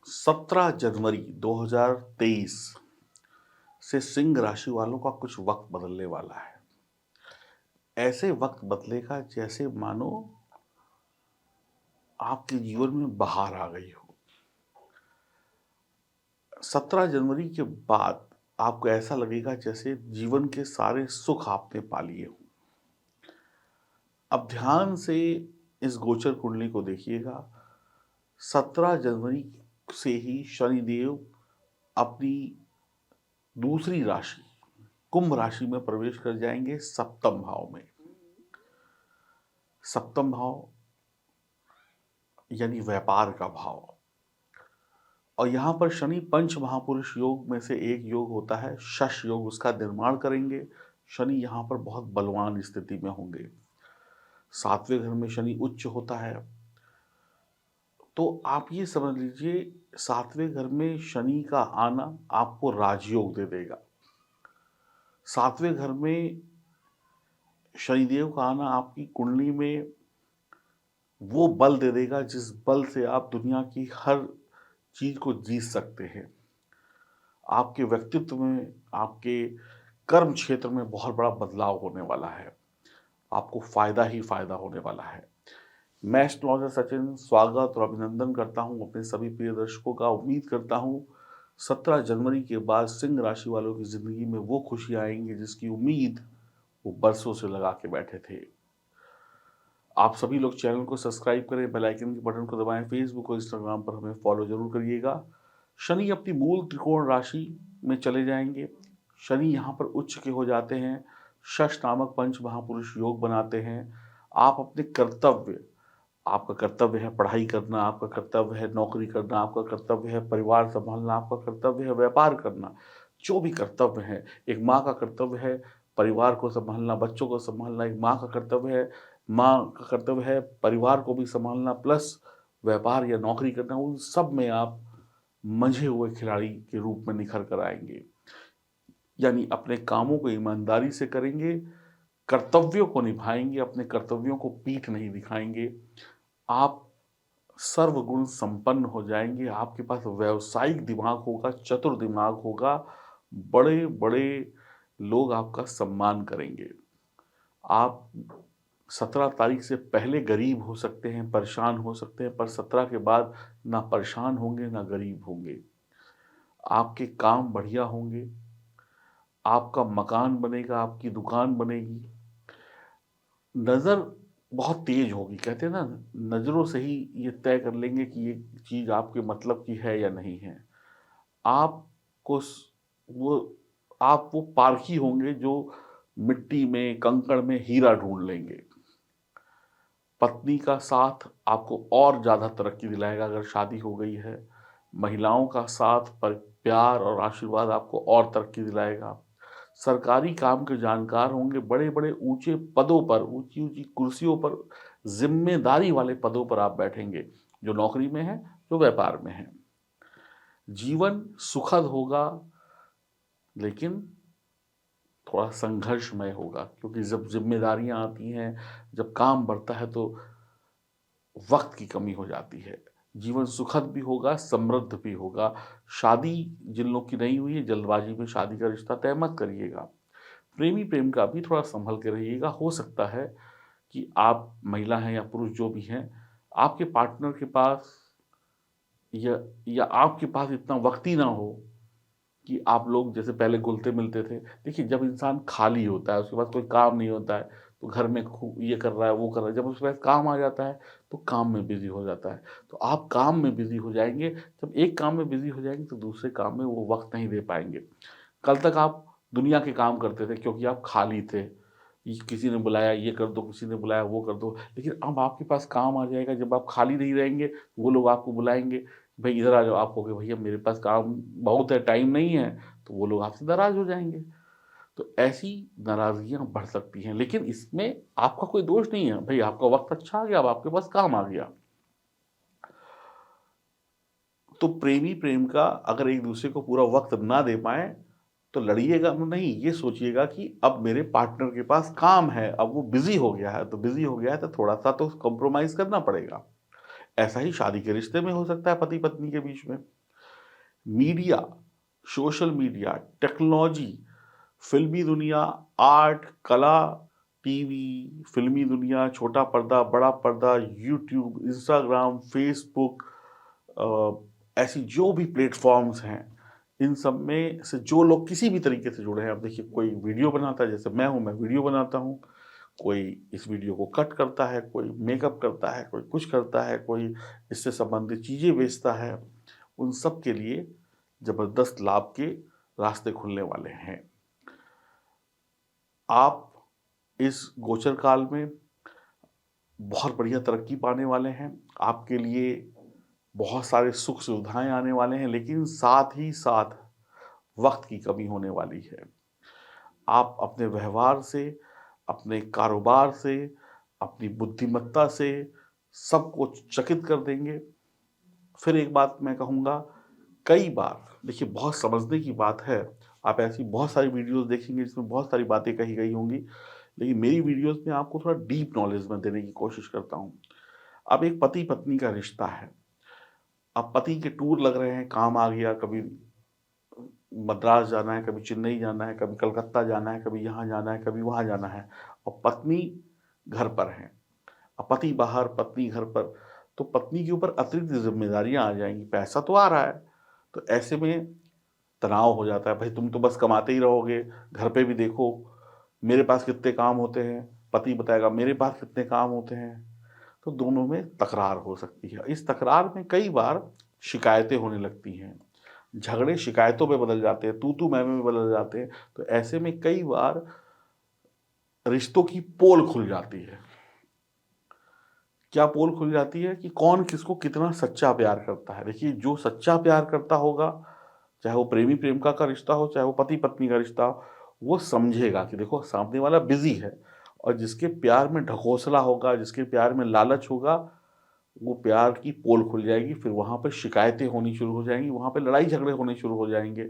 17 जनवरी 2023 से सिंह राशि वालों का कुछ वक्त बदलने वाला है। ऐसे वक्त बदलेगा जैसे मानो आपके जीवन में बहार आ गई हो। 17 जनवरी के बाद आपको ऐसा लगेगा जैसे जीवन के सारे सुख आपने पा लिए हों। अब ध्यान से इस गोचर कुंडली को देखिएगा। 17 जनवरी से ही शनिदेव अपनी दूसरी राशि कुंभ राशि में प्रवेश कर जाएंगे सप्तम भाव में। सप्तम भाव यानी व्यापार का भाव। और यहाँ पर शनि पंच महापुरुष योग में से एक योग होता है शश योग, उसका निर्माण करेंगे। शनि यहाँ पर बहुत बलवान स्थिति में होंगे। सातवें घर में शनि उच्च होता है, तो आप ये समझ लीजिए सातवें घर में शनि का आना आपको राजयोग दे देगा। सातवें घर में शनिदेव का आना आपकी कुंडली में वो बल दे देगा जिस बल से आप दुनिया की हर चीज को जीत सकते हैं। आपके व्यक्तित्व में, आपके कर्म क्षेत्र में बहुत बड़ा बदलाव होने वाला है। आपको फायदा ही फायदा होने वाला है। मैं एस्ट्रोलॉजर सचिन स्वागत और अभिनंदन करता हूं अपने सभी प्रिय दर्शकों का। उम्मीद करता हूं 17 जनवरी के बाद सिंह राशि वालों की जिंदगी में वो खुशियां आएंगी जिसकी उम्मीद वो बरसों से लगा के बैठे थे। आप सभी लोग चैनल को सब्सक्राइब करें, बेल आइकन के बटन को दबाएं, फेसबुक और इंस्टाग्राम पर हमें फॉलो जरूर करिएगा। शनि अपनी मूल त्रिकोण राशि में चले जाएंगे। शनि यहाँ पर उच्च के हो जाते हैं, शश नामक पंच महापुरुष योग बनाते हैं। आप अपने कर्तव्य, आपका कर्तव्य है पढ़ाई करना, आपका कर्तव्य है नौकरी करना, आपका कर्तव्य है परिवार संभालना, आपका कर्तव्य है व्यापार करना। जो भी कर्तव्य है, एक माँ का कर्तव्य है परिवार को संभालना, बच्चों को संभालना। एक माँ का कर्तव्य है, माँ का कर्तव्य है परिवार को भी संभालना प्लस व्यापार या नौकरी करना। उन सब में आप मंझे हुए खिलाड़ी के रूप में निखर कर आएंगे। यानी अपने कामों को ईमानदारी से करेंगे, कर्तव्यों को निभाएंगे, अपने कर्तव्यों को पीठ नहीं दिखाएंगे। आप सर्वगुण संपन्न हो जाएंगे। आपके पास व्यावसायिक दिमाग होगा, चतुर दिमाग होगा। बड़े बड़े लोग आपका सम्मान करेंगे। आप 17 तारीख से पहले गरीब हो सकते हैं, परेशान हो सकते हैं, पर 17 के बाद ना परेशान होंगे ना गरीब होंगे। आपके काम बढ़िया होंगे, आपका मकान बनेगा, आपकी दुकान बनेगी। नज़र बहुत तेज होगी। कहते हैं ना, नज़रों से ही ये तय कर लेंगे कि ये चीज़ आपके मतलब की है या नहीं है। आपको वो आप वो पारखी होंगे जो मिट्टी में कंकड़ में हीरा ढूंढ लेंगे। पत्नी का साथ आपको और ज़्यादा तरक्की दिलाएगा अगर शादी हो गई है। महिलाओं का साथ पर प्यार और आशीर्वाद आपको और तरक्की दिलाएगा। सरकारी काम के जानकार होंगे, बड़े बड़े ऊंचे पदों पर, ऊंची ऊंची कुर्सियों पर, जिम्मेदारी वाले पदों पर आप बैठेंगे, जो नौकरी में है, जो व्यापार में है। जीवन सुखद होगा लेकिन थोड़ा संघर्षमय होगा, क्योंकि जब जिम्मेदारियां आती हैं, जब काम बढ़ता है तो वक्त की कमी हो जाती है। जीवन सुखद भी होगा, समृद्ध भी होगा। शादी जिन लोग की नहीं हुई है, जल्दबाजी में शादी का रिश्ता तय मत करिएगा। प्रेमी प्रेम का भी थोड़ा संभल के रहिएगा। हो सकता है कि आप महिला हैं या पुरुष जो भी हैं, आपके पार्टनर के पास या आपके पास इतना वक्त ही ना हो कि आप लोग जैसे पहले घुलते मिलते थे। देखिए, जब इंसान खाली होता है, उसके पास कोई काम नहीं होता है, तो घर में ये कर रहा है वो कर रहा है। जब उसके पास काम आ जाता है तो काम में बिजी हो जाता है। तो आप काम में बिजी हो जाएंगे। जब एक काम में बिजी हो जाएंगे तो दूसरे काम में वो वक्त नहीं दे पाएंगे। कल तक आप दुनिया के काम करते थे क्योंकि आप खाली थे। किसी ने बुलाया ये कर दो, किसी ने बुलाया वो कर दो। लेकिन अब आपके पास काम आ जाएगा, जब आप खाली नहीं रहेंगे वो लोग आपको बुलाएंगे, भाई इधर आ जाओ। आप कहोगे भैया मेरे पास काम बहुत है, टाइम नहीं है, तो वो लोग आपसे नाराज हो जाएंगे। तो ऐसी नाराजगियां बढ़ सकती हैं, लेकिन इसमें आपका कोई दोष नहीं है। भाई आपका वक्त अच्छा आ गया, अब आपके पास काम आ गया। तो प्रेमी प्रेम का अगर एक दूसरे को पूरा वक्त ना दे पाए तो लड़िएगा नहीं, ये सोचिएगा कि अब मेरे पार्टनर के पास काम है, अब वो बिजी हो गया है, तो बिजी हो गया है तो थोड़ा सा तो कॉम्प्रोमाइज करना पड़ेगा। ऐसा ही शादी के रिश्ते में हो सकता है, पति पत्नी के बीच में। मीडिया, सोशल मीडिया, टेक्नोलॉजी, फ़िल्मी दुनिया, आर्ट, कला, टीवी, फ़िल्मी दुनिया, छोटा पर्दा, बड़ा पर्दा, यूट्यूब, इंस्टाग्राम, फ़ेसबुक, ऐसी जो भी प्लेटफ़ॉर्म्स हैं, इन सब में से जो लोग किसी भी तरीके से जुड़े हैं, अब देखिए कोई वीडियो बनाता है, जैसे मैं हूँ, मैं वीडियो बनाता हूँ, कोई इस वीडियो को कट करता है, कोई मेकअप करता है, कोई कुछ करता है, कोई इससे संबंधित चीज़ें बेचता है, उन सब के लिए ज़बरदस्त लाभ के रास्ते खुलने वाले हैं। आप इस गोचर काल में बहुत बढ़िया तरक्की पाने वाले हैं। आपके लिए बहुत सारे सुख-सुविधाएँ आने वाले हैं, लेकिन साथ ही साथ वक़्त की कमी होने वाली है। आप अपने व्यवहार से, अपने कारोबार से, अपनी बुद्धिमत्ता से सबको चकित कर देंगे। फिर एक बात मैं कहूँगा, कई बार देखिए बहुत समझने की बात है, आप ऐसी बहुत सारी वीडियोज़ देखेंगे जिसमें बहुत सारी बातें कही गई होंगी, लेकिन मेरी वीडियोज़ में आपको थोड़ा डीप नॉलेज मैं देने की कोशिश करता हूँ। अब एक पति-पत्नी का रिश्ता है, अब पति के टूर लग रहे हैं, काम आ गया, कभी मद्रास जाना है, कभी चेन्नई जाना है, कभी कलकत्ता जाना है, कभी यहाँ जाना है, कभी वहाँ जाना है और पत्नी घर पर है। अब पति बाहर, पत्नी घर पर, तो पत्नी के ऊपर अतिरिक्त ज़िम्मेदारियाँ आ जाएँगी। पैसा तो आ रहा है, तो ऐसे में तनाव हो जाता है, भई तुम तो बस कमाते ही रहोगे, घर पे भी देखो, मेरे पास कितने काम होते हैं, पति बताएगा मेरे पास कितने काम होते हैं, तो दोनों में तकरार हो सकती है। इस तकरार में कई बार शिकायतें होने लगती हैं, झगड़े शिकायतों में बदल जाते हैं, तू-तू, मैं-मैं में बदल जाते हैं, तो ऐसे में कई बार रिश्तों की पोल खुल जाती है। क्या पोल खुल जाती है कि कौन किसको कितना सच्चा प्यार करता है। देखिए, जो सच्चा प्यार करता होगा, चाहे वो प्रेमी-प्रेमिका का रिश्ता हो, चाहे वो पति-पत्नी का रिश्ता हो, वो समझेगा कि देखो सामने वाला बिज़ी है और जिसके प्यार में ढकोसला होगा, जिसके प्यार में लालच होगा, वो प्यार की पोल खुल जाएगी, फिर वहाँ पे शिकायतें होनी शुरू हो जाएँगी, वहाँ पे लड़ाई-झगड़े होने शुरू हो जाएँगे।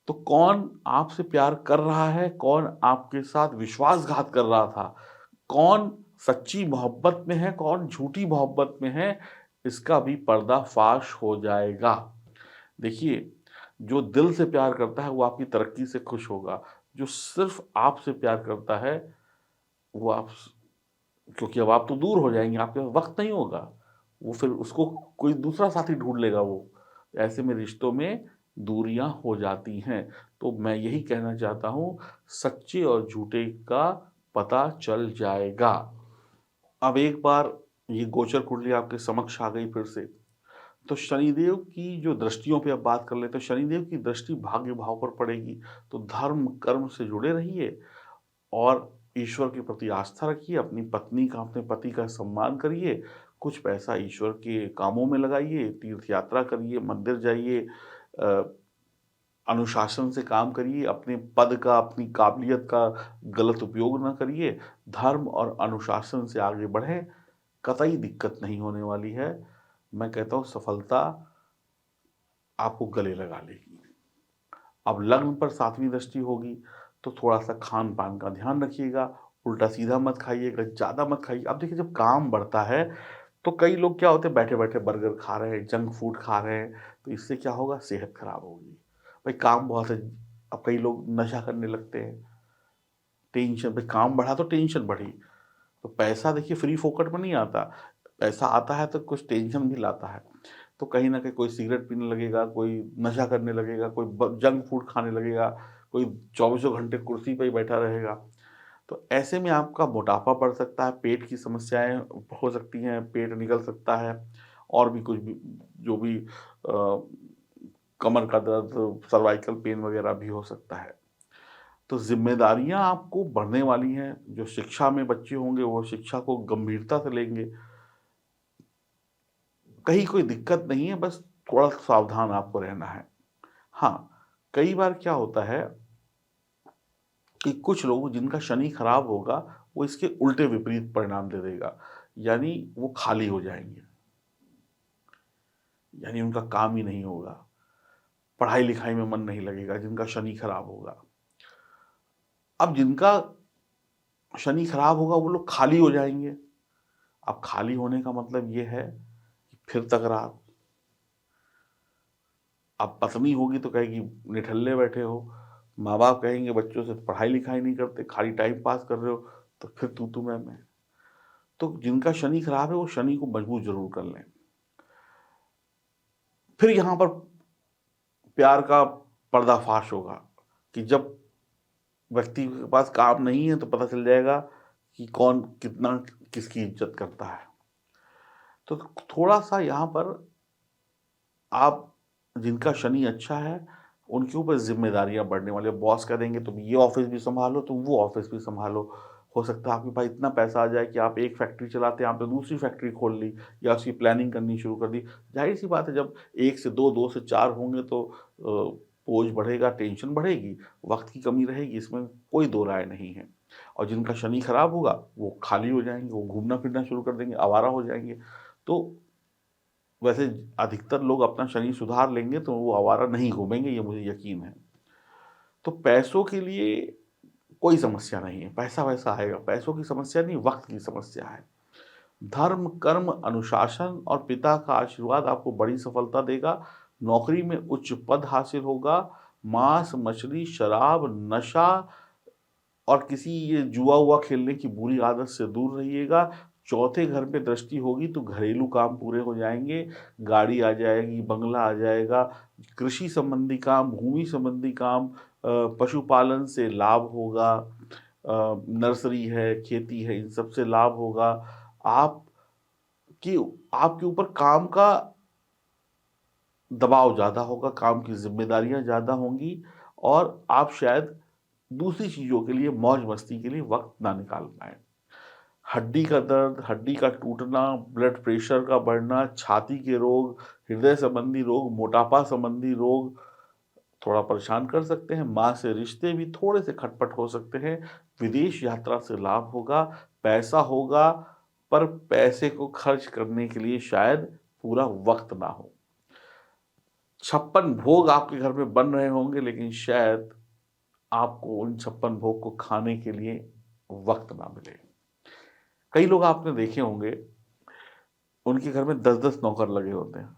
तो कौन आपसे प्यार कर रहा है, कौन आपके साथ विश्वासघात कर रहा था, कौन सच्ची मोहब्बत में है, कौन झूठी मोहब्बत में है, इसका भी पर्दाफ़ाश हो जाएगा। देखिए, जो दिल से प्यार करता है, वो आपकी तरक्की से खुश होगा। जो सिर्फ़ आपसे प्यार करता है, वो आप स क्योंकि अब आप तो दूर हो जाएँगे, आपके पास वक़्त नहीं होगा। वो फिर उसको कोई दूसरा साथी ढूँढ लेगा वो। ऐसे में रिश्तों में दूरियाँ हो जाती हैं। तो मैं यही कहना चाहता हूँ, सच्चे और झूठे का पता चल जाएगा। अब एक बार ये गोचर कुंडली आपके समक्ष आ गई फिर से, तो शनिदेव की जो दृष्टियों पे अब बात कर लें, तो शनिदेव की दृष्टि भाग्य भाव पर पड़ेगी। तो धर्म, कर्म से जुड़े रहिए और ईश्वर के प्रति आस्था रखिए, अपनी पत्नी का, अपने पति का सम्मान करिए, कुछ पैसा ईश्वर के कामों में लगाइए, तीर्थ यात्रा करिए, मंदिर जाइए, अ, अनुशासन से काम करिए, अपने पद का, अपनी काबिलियत का गलत उपयोग ना करिए, धर्म और अनुशासन से आगे बढ़ें, कतई दिक्कत नहीं होने वाली है। मैं कहता हूँ सफलता आपको गले लगा लेगी। अब लग्न पर 7वीं दृष्टि होगी, तो थोड़ा-सा खान-पान का ध्यान रखिएगा, उल्टा-सीधा मत खाइएगा, ज़्यादा मत खाइए। अब देखिए जब काम बढ़ता है, तो कई लोग क्या होते हैं बैठे-बैठे बर्गर खा रहे हैं, जंक फूड खा रहे हैं, तो इससे क्या होगा सेहत खराब होगी। भाई काम बहुत है, अब कई लोग नशा करने लगते हैं, टेंशन भाई काम बढ़ा तो टेंशन बढ़ी। तो पैसा देखिए फ्री फोकट में नहीं आता, पैसा आता है तो कुछ टेंशन भी लाता है। तो कहीं न कहीं कोई सिगरेट पीने लगेगा, कोई नशा करने लगेगा, कोई ब जंक फूड खाने लगेगा, कोई चौबीसों घंटे कुर्सी पे ही बैठा रहेगा। तो ऐसे में आपका मोटापा बढ़ सकता है, पेट की समस्याएँ हो सकती हैं, पेट निकल सकता है और भी कुछ भी जो भी कमर का दर्द, सर्वाइकल पेन वगैरह भी हो सकता है। तो ज़िम्मेदारियाँ आपको बढ़ने वाली हैं, जो शिक्षा में बच्चे होंगे वो शिक्षा को गंभीरता से लेंगे। कहीं कोई दिक्कत नहीं है, बस थोड़ा सावधान आपको रहना है। हाँ, कई बार क्या होता है कि कुछ लोग जिनका शनि खराब होगा, वो इसके उल्टे विपरीत परिणाम दे देगा। यानी वो खाली हो जाएँगे, यानी उनका काम ही नहीं होगा, पढ़ाई-लिखाई में मन नहीं लगेगा जिनका शनि खराब होगा। अब जिनका शनि खराब होगा वो लोग खाली हो जाएँगे। अब खाली होने का मतलब ये है कि फिर तकरार, अब पत्नी होगी तो कहेगी निठल्ले बैठे हो, माँ-बाप कहेंगे बच्चों से पढ़ाई-लिखाई नहीं करते, खाली टाइम पास कर रहे हो, तो फिर तू-तू मैं। तो जिनका शनि खराब है वो शनि को मजबूत ज़रूर कर लें। फिर यहाँ पर प्यार का पर्दाफ़ाश होगा कि जब व्यक्ति के पास काम नहीं है तो पता चल जाएगा कि कौन कितना किसकी इज़्ज़त करता है। तो थोड़ा-सा यहाँ पर आप जिनका शनि अच्छा है, उनके ऊपर ज़िम्मेदारियाँ बढ़ने वाली है। बॉस कह देंगे तुम ये ऑफ़िस भी सँभालो, तुम वो ऑफ़िस भी सँभालो। हो सकता है आपके पास इतना पैसा आ जाए कि आप एक फैक्ट्री चलाते हैं, आपने दूसरी फैक्ट्री खोल ली या उसकी प्लानिंग करनी शुरू कर दी। ज़ाहिर-सी बात है जब 1 से 2, 2 से 4 होंगे तो बोझ बढ़ेगा, टेंशन बढ़ेगी, वक़्त की कमी रहेगी, इसमें कोई दो राय नहीं है। और जिनका शनि खराब होगा, वो खाली हो जाएँगे, वो घूमना-फिरना शुरू कर देंगे, आवारा हो जाएँगे। तो वैसे अधिकतर लोग अपना शरीर सुधार लेंगे तो वो आवारा नहीं घूमेंगे, ये मुझे यकीन है। तो पैसों के लिए कोई समस्या नहीं है, पैसा-वैसा आएगा, पैसों की समस्या नहीं, वक़्त की समस्या है। धर्म, कर्म, अनुशासन और पिता का आशीर्वाद आपको बड़ी सफलता देगा। नौकरी में उच्च पद हासिल होगा। मांस, मछली, शराब, नशा और किसी ये जुआ-वुआ खेलने की बुरी आदत से दूर रहिएगा। चौथे घर पे दृष्टि होगी तो घरेलू काम पूरे हो जाएँगे, गाड़ी आ जाएगी, बंगला आ जाएगा, कृषि संबंधी काम, भूमि संबंधी काम, पशुपालन से लाभ होगा, नर्सरी है, खेती है, इन सब से लाभ होगा। आपकी आपके ऊपर काम का दबाव ज़्यादा होगा, काम की ज़िम्मेदारियाँ ज़्यादा होंगी और आप शायद दूसरी चीज़ों के लिए, मौज-मस्ती के लिए वक़्त ना निकाल पाएँ। हड्डी का दर्द, हड्डी का टूटना, ब्लड प्रेशर का बढ़ना, छाती के रोग, हृदय संबंधी रोग, मोटापा संबंधी रोग थोड़ा परेशान कर सकते हैं। माँ से रिश्ते भी थोड़े से खटपट हो सकते हैं। विदेश यात्रा से लाभ होगा, पैसा होगा, पर पैसे को खर्च करने के लिए शायद पूरा वक़्त ना हो। 56 भोग आपके घर में बन रहे होंगे लेकिन शायद आपको उन 56 भोग को खाने के लिए वक़्त ना मिले। कई लोग आपने देखे होंगे, उनके घर में 10-10 नौकर लगे होते हैं।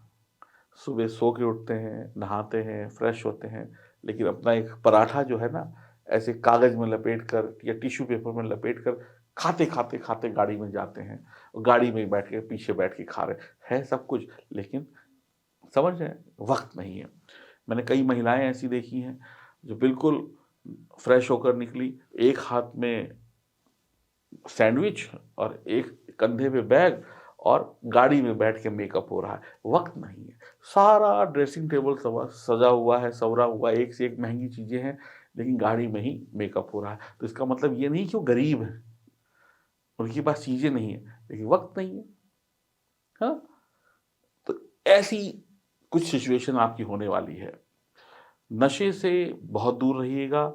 सुबह सो के उठते हैं, नहाते हैं, फ्रेश होते हैं, लेकिन अपना एक पराठा जो है ना, ऐसे कागज़ में लपेट कर या टिश्यू पेपर में लपेट कर खाते गाड़ी में जाते हैं। और गाड़ी में ही बैठ के पीछे बैठ के खा रहे हैं। है सब कुछ, लेकिन समझ रहे हैं, वक़्त नहीं है। मैंने कई महिलाएँ ऐसी देखी हैं, जो बिल्कुल फ्रेश होकर निकली, एक हाथ में सैंडविच और एक कंधे पे बैग और गाड़ी में बैठ के मेकअप हो रहा है, वक़्त नहीं है। सारा ड्रेसिंग टेबल सजा हुआ है, संवरा हुआ है, एक से एक महँगी चीज़ें हैं, लेकिन गाड़ी में ही मेकअप हो रहा है। तो इसका मतलब ये नहीं कि वो गरीब हैं, उनके पास चीज़ें नहीं हैं, लेकिन वक़्त नहीं है। हाँ? तो ऐसी कुछ सिचुएशन आपकी होने वाली है। नशे से बहुत दूर रहिएगा,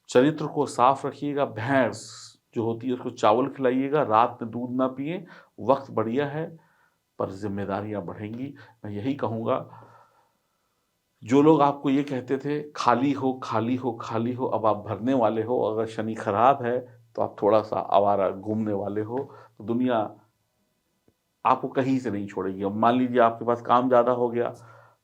चरित्र को साफ रखिएगा, भैंस जो होती है उसको चावल खिलाइएगा, रात में दूध ना पिएँ, वक़्त बढ़िया है, पर ज़िम्मेदारियाँ बढ़ेंगी। मैं यही कहूँगा, जो लोग आपको ये कहते थे खाली हो, खाली हो, खाली हो, अब आप भरने वाले हो, अगर शनि खराब है, तो आप थोड़ा-सा आवारा घूमने वाले हो, तो दुनिया आपको कहीं से नहीं छोड़ेगी। अब मान लीजिए आपके पास काम ज़्यादा हो गया,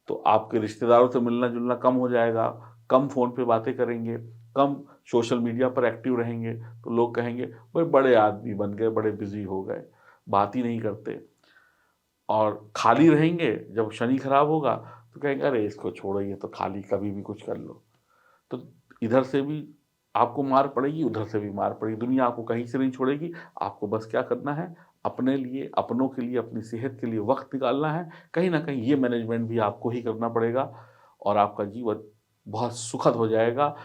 तो आपके रिश्तेदारों से मिलना-जुलना कम हो जाएगा, कम फ़ोन पे बातें करेंगे, कम सोशल मीडिया पर एक्टिव रहेंगे, तो लोग कहेंगे, "भई बड़े आदमी बन गए, बड़े बिज़ी हो गए, बात ही नहीं करते।" और खाली रहेंगे, जब शनि खराब होगा, तो कहेंगे, "अरे! इसको छोड़ो, ये तो खाली कभी भी कुछ कर लो।" तो इधर से भी आपको मार पड़ेगी, उधर से भी मार पड़ेगी। दुनिया आपको कहीं से नहीं छोड़ेगी। आपको बस क्या करना है, अपने लिए, अपनों के लिए, अपनी सेहत के लिए वक़्त निकालना है। कहीं न कहीं ये मैनेजमेंट भी आपको ही करना पड़ेगा और आपका जीवन बहुत सुखद हो जाएगा।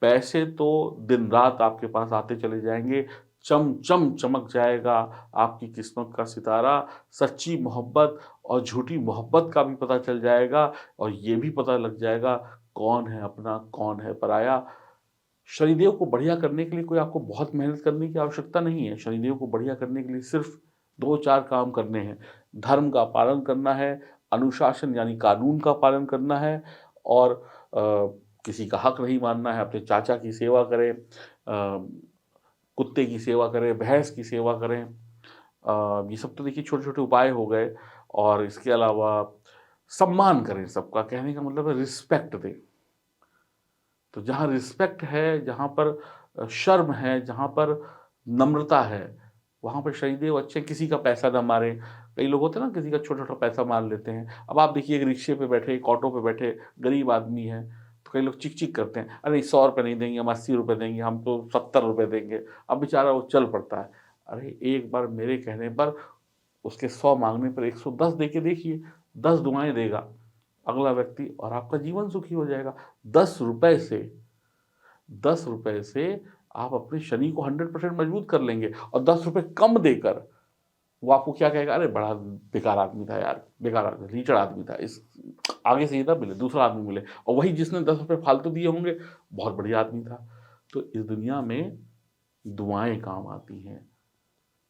पैसे तो दिन-रात आपके पास आते चले जाएँगे, चम-चम चमक जाएगा आपकी किस्मत का सितारा। सच्ची मोहब्बत और झूठी मोहब्बत का भी पता चल जाएगा और ये भी पता लग जाएगा कौन है अपना, कौन है पराया। शनिदेव को बढ़िया करने के लिए कोई आपको बहुत मेहनत करने की आवश्यकता नहीं है। शनिदेव को बढ़िया करने के लिए सिर्फ़ 2-4 काम करने हैं। धर्म का पालन करना है, अनुशासन यानी कानून का पालन करना है और किसी का हक नहीं मानना है, अपने चाचा की सेवा करें, कुत्ते की सेवा करें, भैंस की सेवा करें। ये सब तो देखिए छोटे-छोटे उपाय हो गए और इसके अलावा सम्मान करें सबका, कहने का मतलब है रिस्पेक्ट दें। तो जहाँ रिस्पेक्ट है, जहाँ पर शर्म है, जहाँ पर नम्रता है, वहाँ पर शनिदेव अच्छे हैं। किसी का पैसा ना मारें। कई लोग होते हैं ना, किसी का छोटा-छोटा पैसा मार लेते हैं। अब आप देखिए, एक रिक्शे पे बैठे, एक ऑटो पे बैठे गरीब आदमी है, तो कई लोग चिक-चिक करते हैं, "अरे! ₹100 नहीं देंगे, हम ₹80 देंगे, हम तो ₹70 देंगे।" अब बेचारा वो चल पड़ता है। अरे! एक बार मेरे कहने पर उसके 100 माँगने पर 110 दे के देखिए, 10 दुआएँ देगा अगला व्यक्ति और आपका जीवन सुखी हो जाएगा। ₹10 से ₹10 से आप अपने शनि को 100% मजबूत कर लेंगे और ₹10 कम देकर वो आपको क्या कहेगा, "अरे! बड़ा बेकार आदमी था यार, बेकार आदमी, लीचड़ आदमी था, इस आगे से ये ना मिले, दूसरा आदमी मिले।" और वही जिसने ₹10 फालतू दिए होंगे, बहुत बढ़िया आदमी था। तो इस दुनिया में दुआएँ काम आती हैं।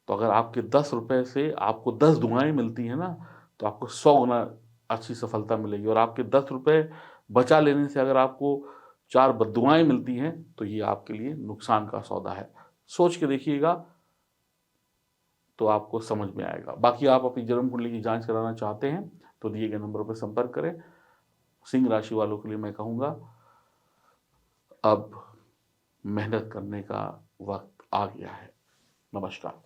तो अगर आपके ₹10 से आपको 10 दुआएँ मिलती हैं ना, तो आपको 100 गुना अच्छी सफलता मिलेगी और आपके ₹10 बचा लेने से अगर आपको 4 बददुआएँ मिलती हैं, तो ये आपके लिए नुकसान का सौदा है। सोच के देखिएगा, तो आपको समझ में आएगा। बाकी आप अपनी जन्म कुंडली की जाँच कराना चाहते हैं, तो दिए गए नंबरों पे संपर्क करें। सिंह राशि वालों के लिए मैं कहूँगा, अब मेहनत करने का वक़्त आ गया है। नमस्कार।